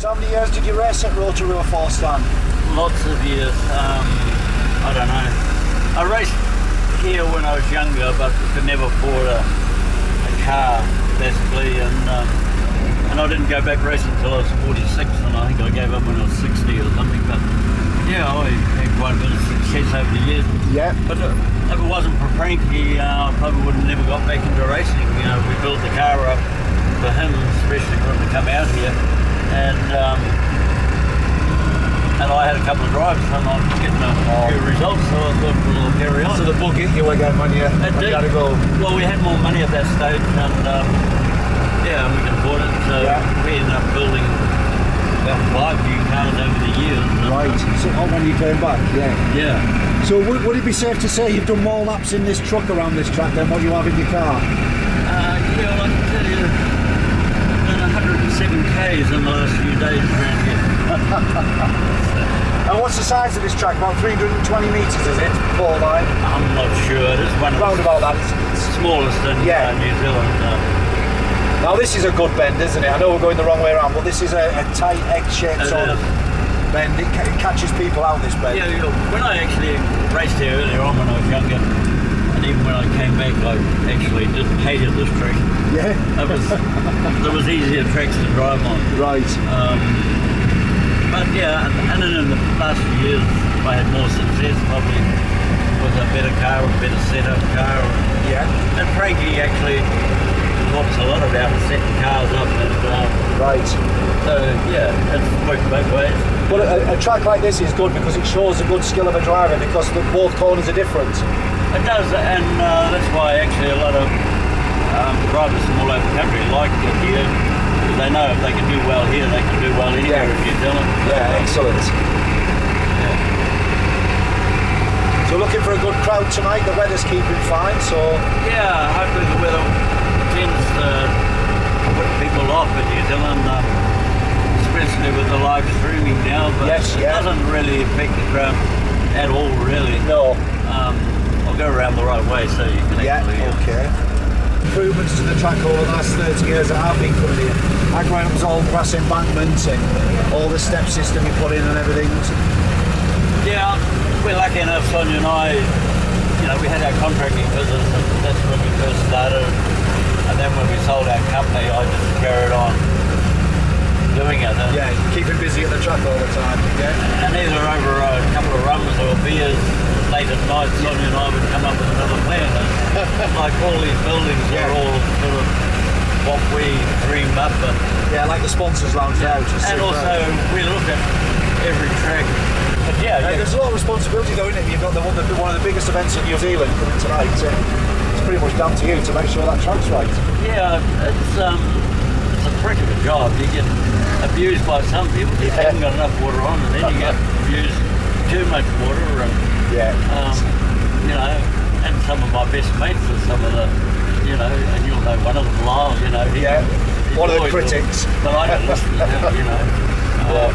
So how many years did you race at Rotorua for, Stan? Lots of years. I don't know. I raced here when I was younger, but could never afford a car, basically, and I didn't go back racing until I was 46, and I think I gave up when I was 60 or something. But yeah, I had quite a bit of success over the years. Yeah. But if it wasn't for Frankie, I probably would have never got back into racing. You know, we built the car up for him, especially for him to come out here, and I had a couple of drives and I'm getting a few results, so I thought we'll carry on. So the bug hit you again when you had to go? Well, we had more money at that stage, and yeah, we can afford it, so we ended up building about 5 new cars over the years. Right, so when you came back, Yeah. So would it be safe to say you've done more laps in this truck around this track than what you have in your car? Yeah, well, I can tell you, I've done 107 Ks in the last few days around here. And what's the size of this track? About 320 metres, is it? 4 line? I'm not sure. It's one of round about that. It's smallest in New Zealand. Now this is a good bend, isn't it? I know we're going the wrong way around, but this is a tight egg-shaped sort of bend. It catches people out, this bend. Yeah, when I actually raced here earlier on when I was younger, and even when I came back, I actually hated this track. Yeah? There was easier tracks to drive on. Right. But yeah, and then in the last few years, I had more success probably with a better car, a better setup car. Yeah. And Frankie actually talks a lot about setting cars up. And, right. So yeah, it's worked both ways. But a track like this is good because it shows the good skill of a driver because both corners are different. It does, and that's why actually a lot of drivers from all over the country like it here. They know if they can do well here, they can do well anywhere in New Zealand. Yeah, excellent. Yeah. So looking for a good crowd tonight. The weather's keeping fine, so yeah, hopefully the weather tends to put people off in New Zealand, especially with the live streaming now. But it doesn't really affect the crowd at all, really. No. I'll go around the right way so you can actually. Okay. Improvements to the track over the last 30 years that I've been coming here. I grew up with all grass embankments and all the step system you put in and everything. Yeah, we're lucky enough, Sonia and I, you know, we had our contracting business and that's when we first started. And then when we sold our company, I just carried on doing it. Yeah, keeping busy at the track all the time. Yeah. And either over a couple of rums or beers late at night, Sonia and I would come up with another plan. Like all these buildings are all sort of what we dreamed up. And yeah, like the sponsors lounge now. And also we look at every track. But there's a lot of responsibility though, isn't it? You've got one of the biggest events in New Zealand coming tonight. It's pretty much down to you to make sure that track's right. Yeah, it's a prick of a job. You get abused by some people. You haven't got enough water on, and then you get abused too much water. And you know, and some of my best mates are some of the, you know, and you'll know one of them, Lyle, you know. One of the critics. But I don't listen to him, you know.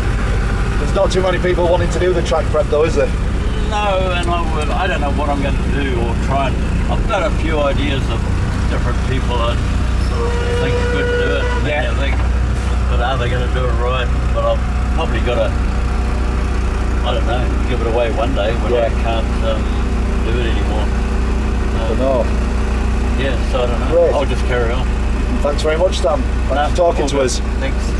There's not too many people wanting to do the track prep though, is there? No, and I don't know what I'm going to do or try and... I've got a few ideas of different people I sort of think could do it. And then you think, but are they going to do it right? But I've probably got to, I don't know, give it away one day when I can't do it anymore. Yeah, so I don't know. Great. I'll just carry on. Thanks very much, Stan. Thanks for talking to us. Thanks.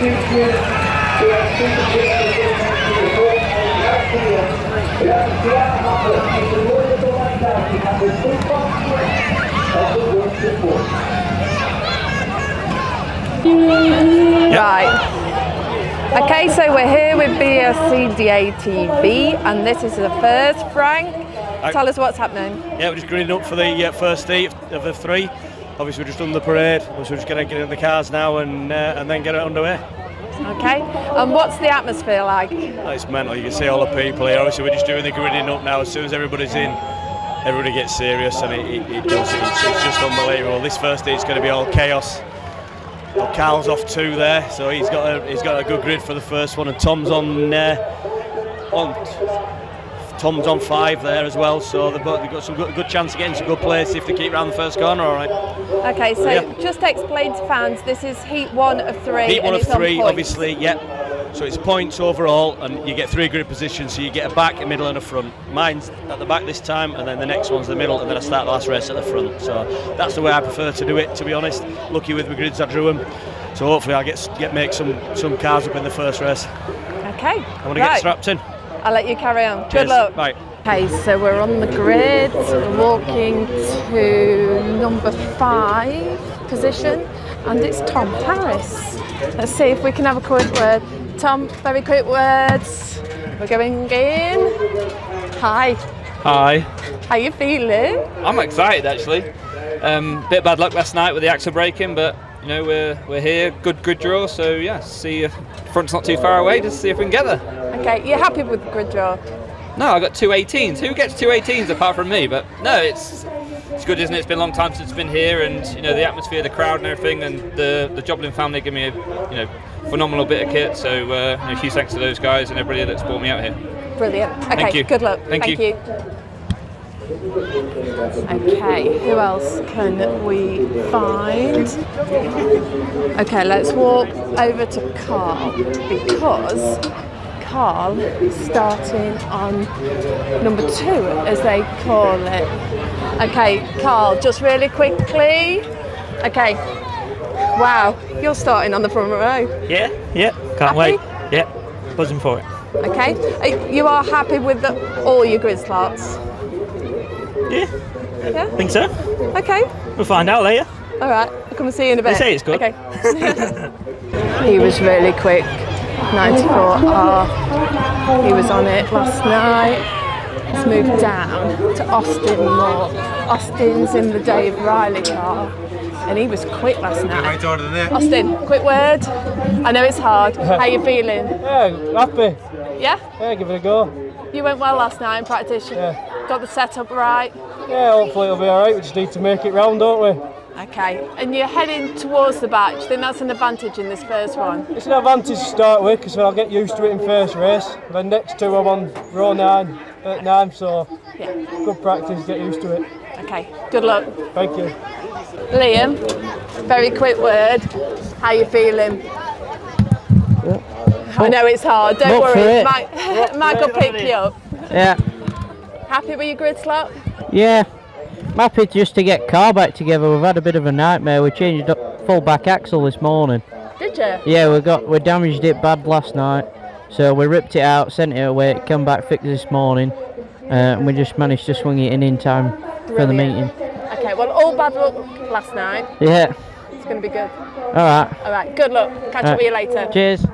Right. Okay, so we're here with BSCDA TV, and this is the first. Frank, tell us what's happening. Yeah, we're just grading up for the first heat of the 3. Obviously, we're just done the parade, so we're just going to get in the cars now and then get it underway. Okay, and what's the atmosphere like? It's mental. You can see all the people here. Obviously, we're just doing the gridding up now. As soon as everybody's in, everybody gets serious, and it does. It's just unbelievable. This first heat's going to be all chaos. Well, Carl's off 2 there, so he's got a good grid for the first one, and Tom's on 5 there as well. So they've got some good chance of getting some good place if they keep round the first corner. All right. Okay, so just explain to fans. This is heat 1 of 3. Heat 1 and of 3, on obviously. Yep. So it's points overall, and you get 3 grid positions. So you get a back, a middle, and a front. Mine's at the back this time, and then the next one's the middle, and then I start the last race at the front. So that's the way I prefer to do it, to be honest. Lucky with the grids I drew them, so hopefully I'll make some cars up in the first race. Okay. I want to get strapped in. I'll let you carry on. Cheers. Good luck. Bye. Okay, so we're on the grid, walking to number 5 position, and it's Tom Harris. Let's see if we can have a quick word. Tom, very quick words. We're going in. Hi. Hi. How you feeling? I'm excited actually. Bit bad luck last night with the axle braking, but you know we're here. Good draw. So yeah, see if front's not too far away. Just see if we can get there. Okay, you're happy with the grid draw? No, I got 2 18s. Who gets 2 18s apart from me? But no, it's good, isn't it? It's been a long time since it's been here, and you know the atmosphere, the crowd, and everything, and the Joplin family give me a phenomenal bit of kit. So huge thanks to those guys and everybody that's brought me out here. Brilliant. Okay, Thank you. Good luck. Thank you. Okay, who else can we find? Okay, let's walk over to Carl, because Carl is starting on number 2, as they call it. Okay, Carl, just really quickly. Okay, wow, you're starting on the front row. Yeah, can't Happy? wait. Yeah, buzzing for it. Okay, you are happy with all your grid slots? Yeah, Yeah? think so. Okay. We'll find out later. All right, I'll come and see you in a bit. They say it's good. Okay. He was really quick. 94R. He was on it last night. Let's move down to Austin Moore. Austin's in the Dave Riley car, and he was quick last night. Austin, quick word. I know it's hard. How you feeling? Yeah, happy. Yeah? Yeah, give it a go. You went well last night in practice. Yeah. Got the setup right. Yeah, hopefully it'll be alright. We just need to make it round, don't we? Okay, and you're heading towards the back. Do you think that's an advantage in this first one? It's an advantage to start with, because I'll get used to it in first race. Then next 2 I'm on row 9 at 9, so Yeah. good practice, get used to it. Okay, good luck. Thank you. Liam, very quick word. How you feeling? I know it's hard, don't Look for worry. it. Mike will pick you up. Yeah, Happy with your grid slot? yeah. I'm happy just to get car back together. We've had a bit of a nightmare. We changed up full back axle this morning. Did you? Yeah, we damaged it bad last night, so we ripped it out, sent it away, it come back fixed this morning, and we just managed to swing it in time for the meeting. Okay, well, all bad luck last night. Yeah. It's going to be good. Alright. All right, good luck. Catch up with you later. Cheers.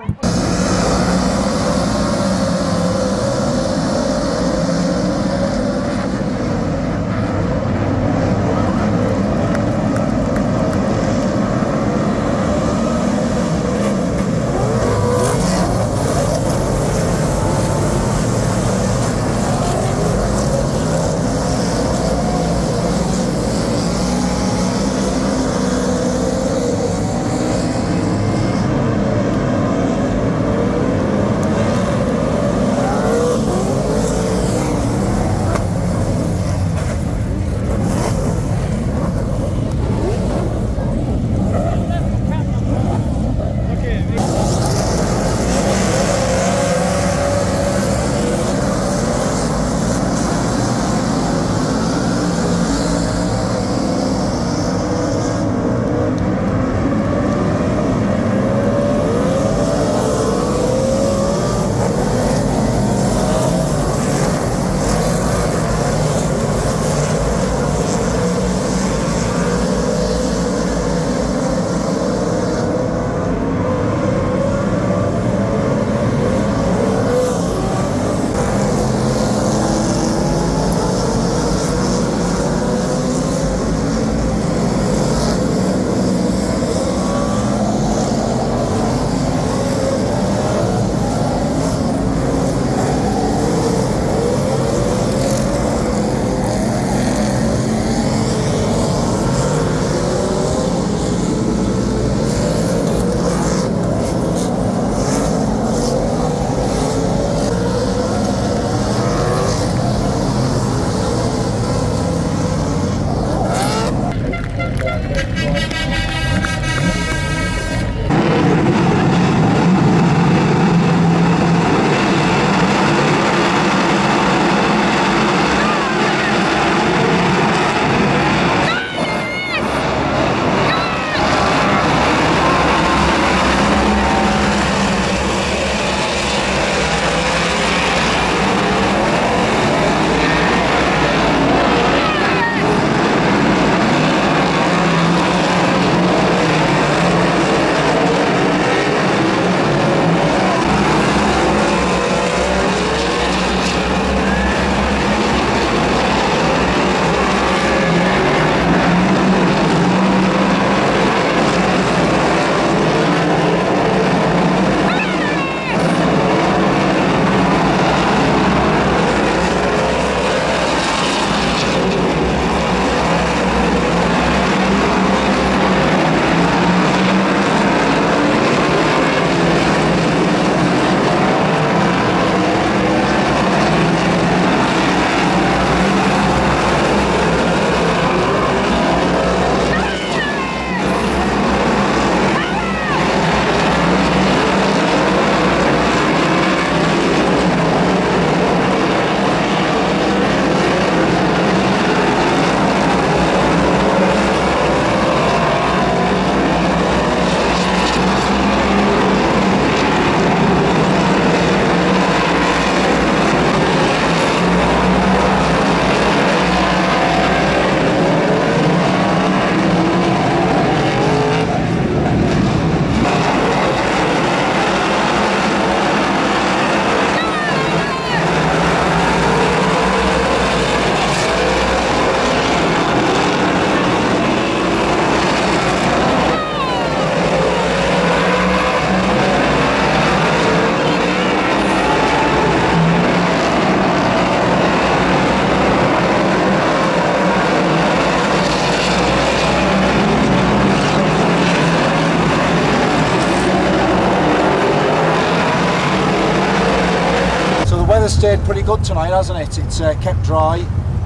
stayed pretty good tonight, hasn't it? It's kept dry.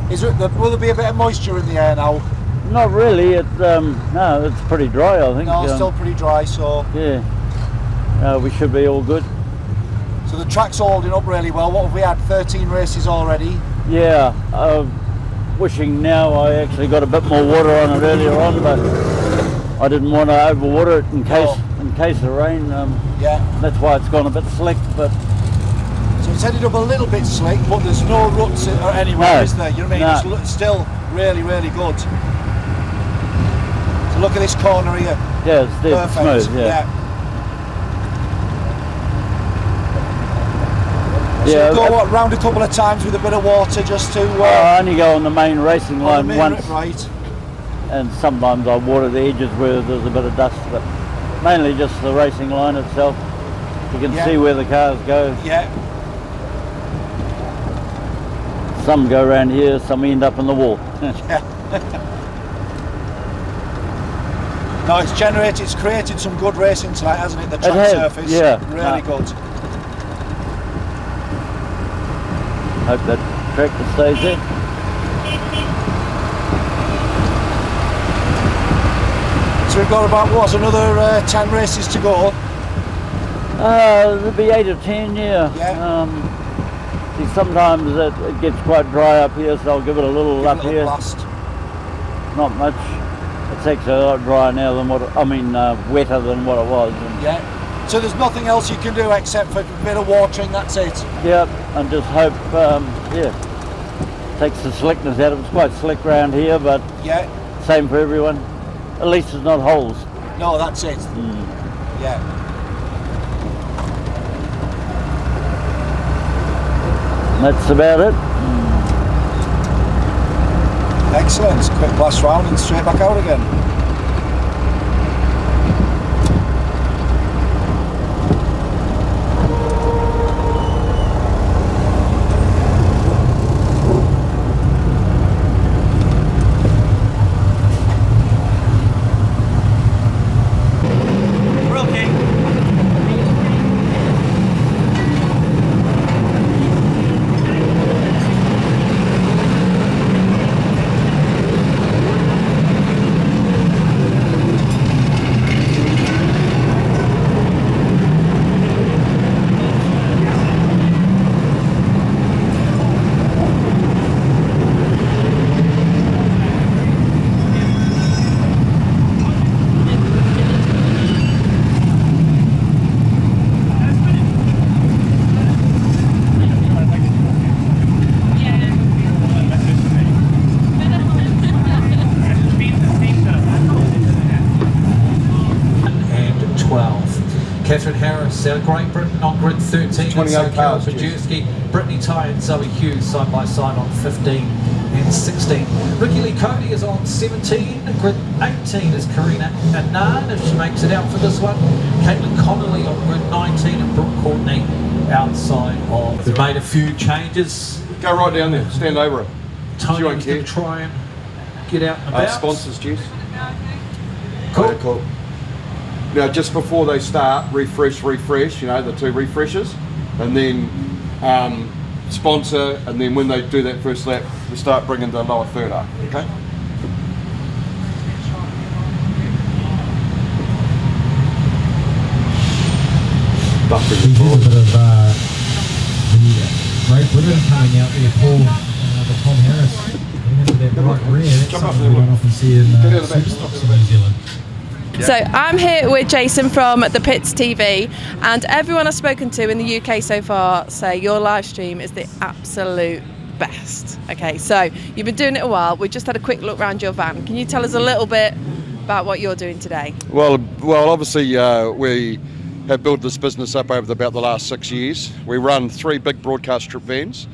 Will there be a bit of moisture in the air now? Not really. No, it's pretty dry, I think. No, still pretty dry. So yeah, we should be all good. So the track's holding up really well. What have we had? 13 races already. Yeah. Wishing now I actually got a bit more water on it earlier on, but I didn't want to overwater it in case of rain. Yeah. That's why it's gone a bit slick, but. So it's headed up a little bit slick, but there's no ruts anywhere, is there? You know what I mean? It's still really, really good. So look at this corner here. Yeah, it's dead smooth. Yeah. So you go round a couple of times with a bit of water just to. I only go on the main racing line once. Right. And sometimes I water the edges where there's a bit of dust, but mainly just the racing line itself. You can see where the cars go. Yeah. Some go around here, some end up in the wall. No, it's created some good racing tonight, hasn't it? The track surface, really good. Hope that tractor stays there. So we've got about, another 10 races to go? There'll be 8 or 10, yeah. See, sometimes it gets quite dry up here, so I'll give it a little up here. Blast. Not much. It's actually a lot drier now than wetter than what it was. Yeah. So there's nothing else you can do except for a bit of watering, that's it? Yep, and just hope, takes the slickness out of it. It's quite slick around here, but same for everyone. At least it's not holes. No, that's it. Yeah. That's about it. Excellent. Quick last round and straight back out again. Catherine Harris out of Great Britain on grid 13. 28 cars. Pajewski, Brittany Ty and Zoe Hughes side by side on 15 and 16. Ricky Lee Cody is on 17. Grid 18 is Karina Anand if she makes it out for this one. Caitlin Connolly on grid 19 and Brooke Courtney outside of. We've made a few changes. Go right down there. Stand over it. Tony going to try and get out and about. Sponsors, Jess. Cool. Okay, cool. Now, just before they start, refresh, you know, the 2 refreshes, and then sponsor, and then when they do that first lap, we start bringing the lower third up, okay? Buffering the board. A bit of the Great Britain coming out there, Paul, the Tom Harris, into that right rear. That's something we don't often see in Superstocks in New Zealand. So I'm here with Jason from the Pits TV, and everyone I've spoken to in the UK so far say your live stream is the absolute best. Okay, so you've been doing it a while. We just had a quick look around your van. Can you tell us a little bit about what you're doing today? Well, obviously we have built this business up over about the last 6 years. We run 3 big broadcast strip vans.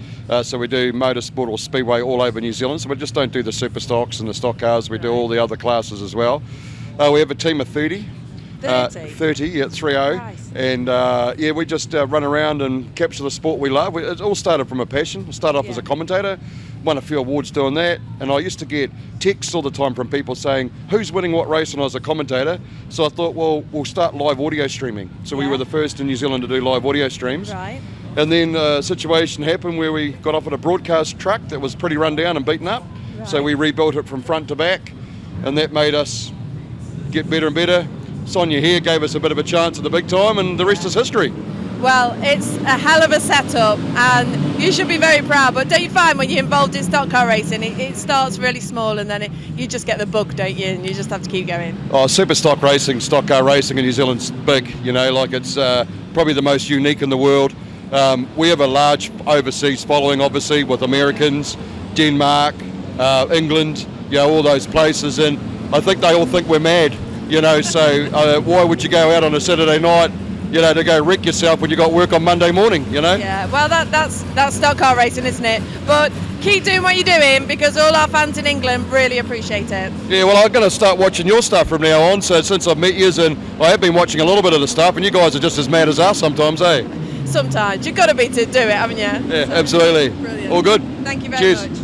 So we do motorsport or speedway all over New Zealand. So we just don't do the super stocks and the stock cars. We do all the other classes as well. We have a team of 30. 30, yeah, 30. Nice. And we just run around and capture the sport we love. It all started from a passion. I started off as a commentator, won a few awards doing that, and I used to get texts all the time from people saying, who's winning what race when I was a commentator? So I thought, well, we'll start live audio streaming. So we were the first in New Zealand to do live audio streams. Right. And then a situation happened where we got offered a broadcast truck that was pretty run down and beaten up. So we rebuilt it from front to back, and that made us get better and better. Sonia here gave us a bit of a chance at the big time, and the rest is history. Well, it's a hell of a setup, and you should be very proud. But don't you find when you're involved in stock car racing, it starts really small, and then you just get the bug, don't you? And you just have to keep going. Oh, super stock racing, stock car racing in New Zealand's big. You know, like it's probably the most unique in the world. We have a large overseas following, obviously, with Americans, Denmark, England, you know, all those places, and I think they all think we're mad. You know, so why would you go out on a Saturday night, you know, to go wreck yourself when you got work on Monday morning, you know? Yeah, well, that's stock car racing, isn't it? But keep doing what you're doing, because all our fans in England really appreciate it. Yeah, well, I'm going to start watching your stuff from now on. So since I've met you, and I have been watching a little bit of the stuff, and you guys are just as mad as us sometimes, eh? Sometimes. You've got to be to do it, haven't you? Yeah, absolutely. Brilliant. All good. Thank you very Cheers. much.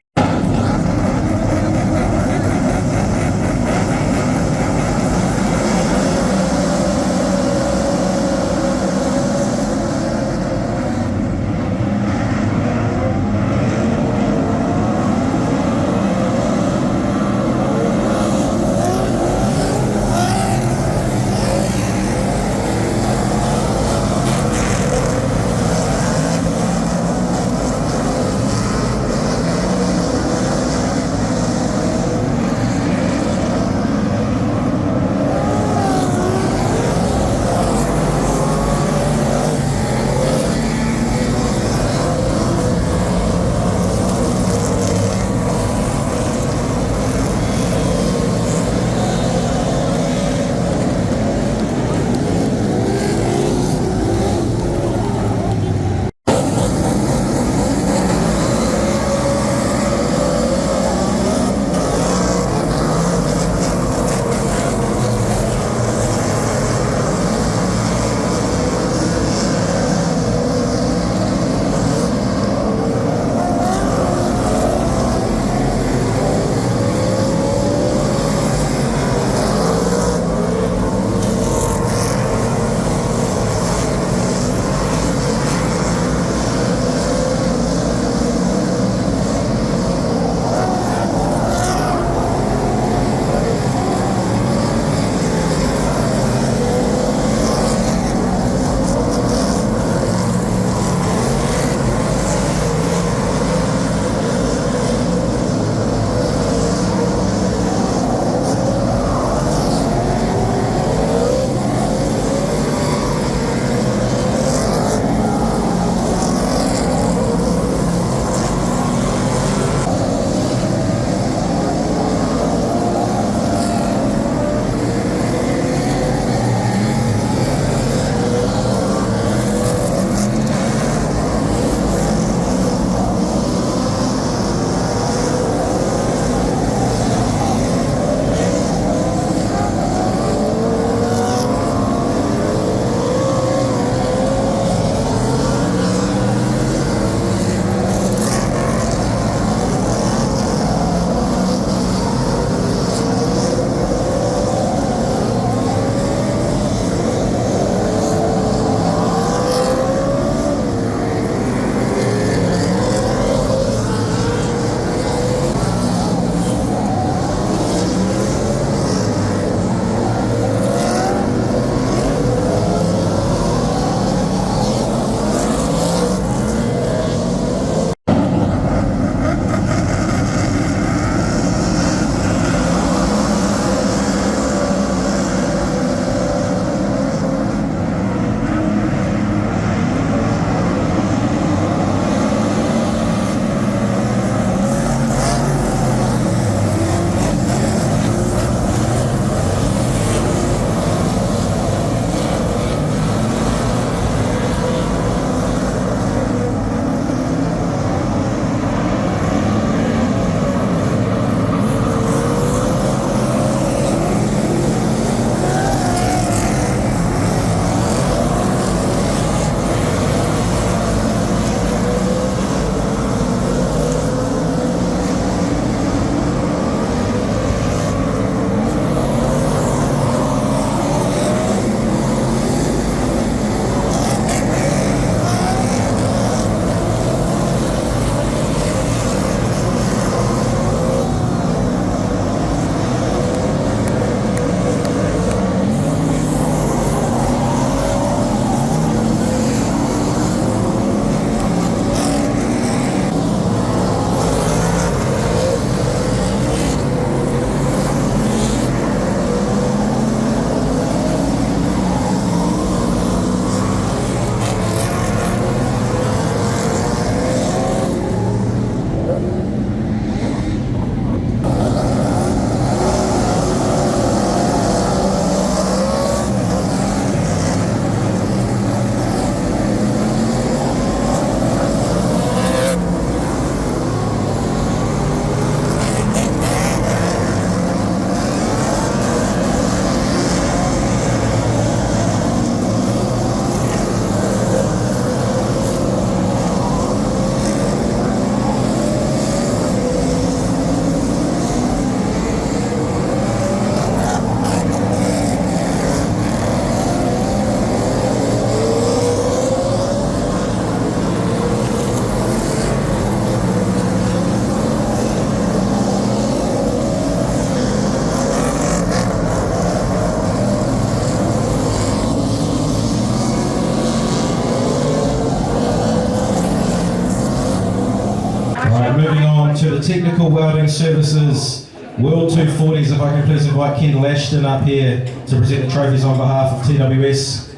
Technical Welding Services World 240s, if I can please invite Kendall Ashton up here to present the trophies on behalf of TWS.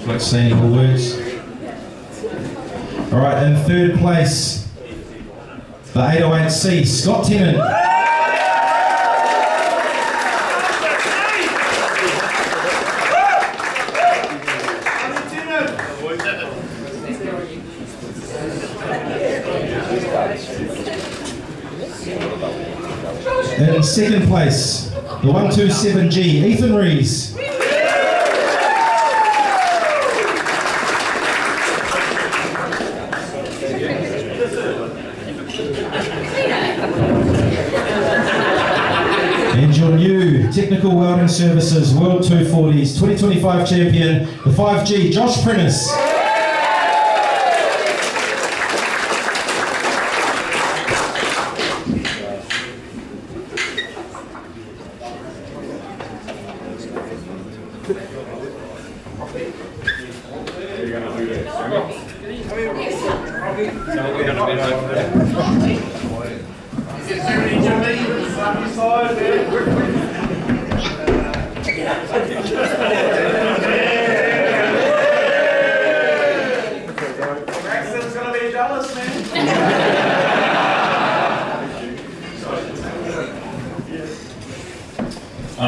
Like saying the words. Alright, in third place, the 808C, Scott Tennant. In second place, the 127G, Ethan Rees. And your new Technical Welding Services World 240s 2025 champion, the 5G, Josh Prentice.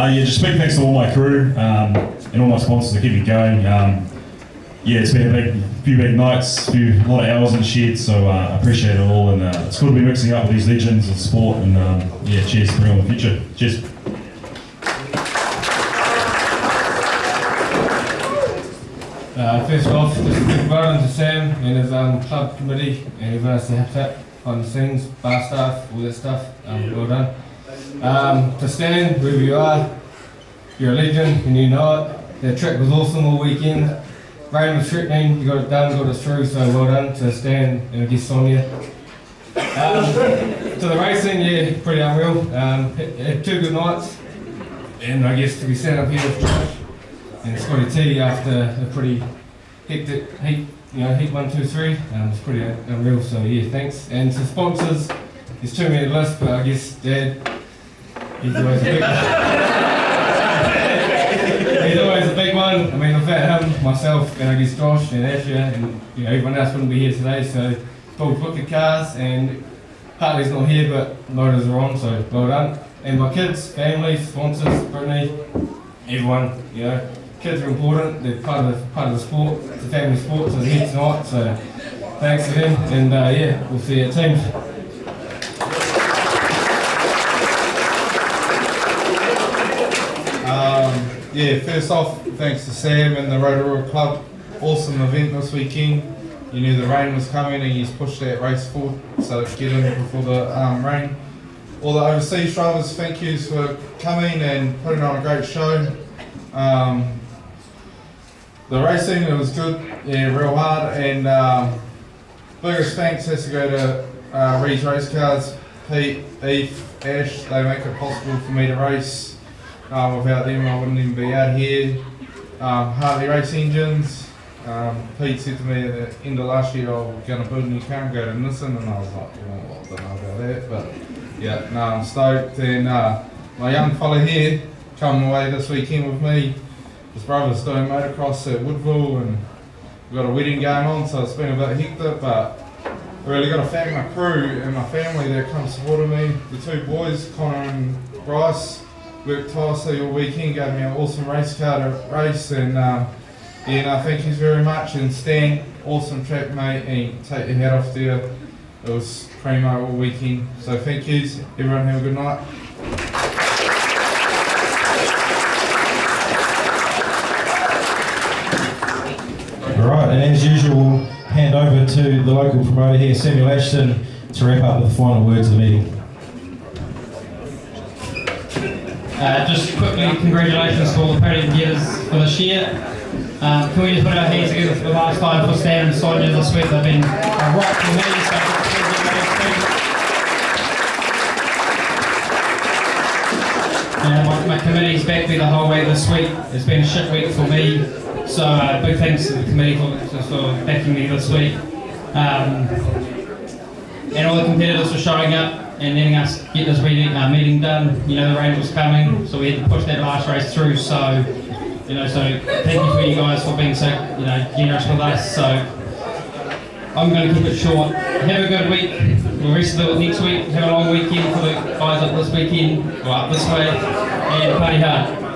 Yeah, just big thanks to all my crew and all my sponsors that keep me going. Yeah, it's been a few big nights, a lot of hours in the shed, so I appreciate it all, and it's cool to be mixing up with these legends of sport, and yeah, cheers to bring on the future. Cheers. First off, just a big well done to Sam and his club committee and everyone else that helped out behind the scenes, bar staff, all that stuff. Well done. To Stan, wherever you are, you're a legend and you know it. The trip was awesome all weekend. Rain was threatening, you got it done, got us through, so well done to Stan and I guess Sonia. To the racing, yeah, pretty unreal. Had 2 good nights, and I guess to be sat up here with Josh and Scotty T after a pretty hectic heat, heat 1, 2, 3, it's pretty unreal, so yeah, thanks. And to sponsors, there's too many lists, but I guess Dad, he's always a big one. He's always a big one. I mean, without him, myself, and I guess Josh and Asher, and everyone else wouldn't be here today. So, build wicked cars, and Hartley's not here, but motors are on, so well done. And my kids, family, sponsors, Brittany, everyone. Kids are important. They're part of the sport. It's a family sport, so they're here tonight. So, thanks to them, and yeah, we'll see you at teams. Yeah, first off, thanks to Sam and the Rotorua Club. Awesome event this weekend. You knew the rain was coming and you just pushed that race forward, so get in before the rain. All the overseas drivers, thank yous for coming and putting on a great show. The racing, it was good, yeah, real hard, and biggest thanks has to go to Reed's Race Cars, Pete, Eve, Ash. They make it possible for me to race. Without them I wouldn't even be out here. Hartley Race Engines. Pete said to me at the end of last year I was going to build a new car and go to Nissan, and I was like, well, I don't know about that, but yeah, no, I'm stoked. And my young fella here coming away this weekend with me. His brother's doing motocross at Woodville, and we've got a wedding going on, so it's been a bit hectic, but I really got to thank my crew and my family that come supporting me. The 2 boys, Connor and Bryce, worked tirelessly all weekend, gave me an awesome race car to race, and yeah, no, thank you very much. And Stan, awesome track mate, and take your hat off there. It was primo all weekend, so thank yous. Everyone have a good night. Alright, and as usual, we'll hand over to the local promoter here, Samuel Ashton, to wrap up with the final words of the meeting. Just quickly, congratulations to all the podium getters for this year. Can we just put our hands together for the last time for Stan and Sonia this week? They've been a rock for me, so my committee's backed me the whole way this week. It's been a shit week for me, so big thanks to the committee for backing me this week. And all the competitors for showing up and letting us get this meeting done. You know, the rain was coming, so we had to push that last race through. So, you know, so thank you for you guys for being so, you know, generous with us. So I'm going to keep it short. Have a good week. The rest of it next week. Have a long weekend for the guys up this weekend, or up this way, and party hard.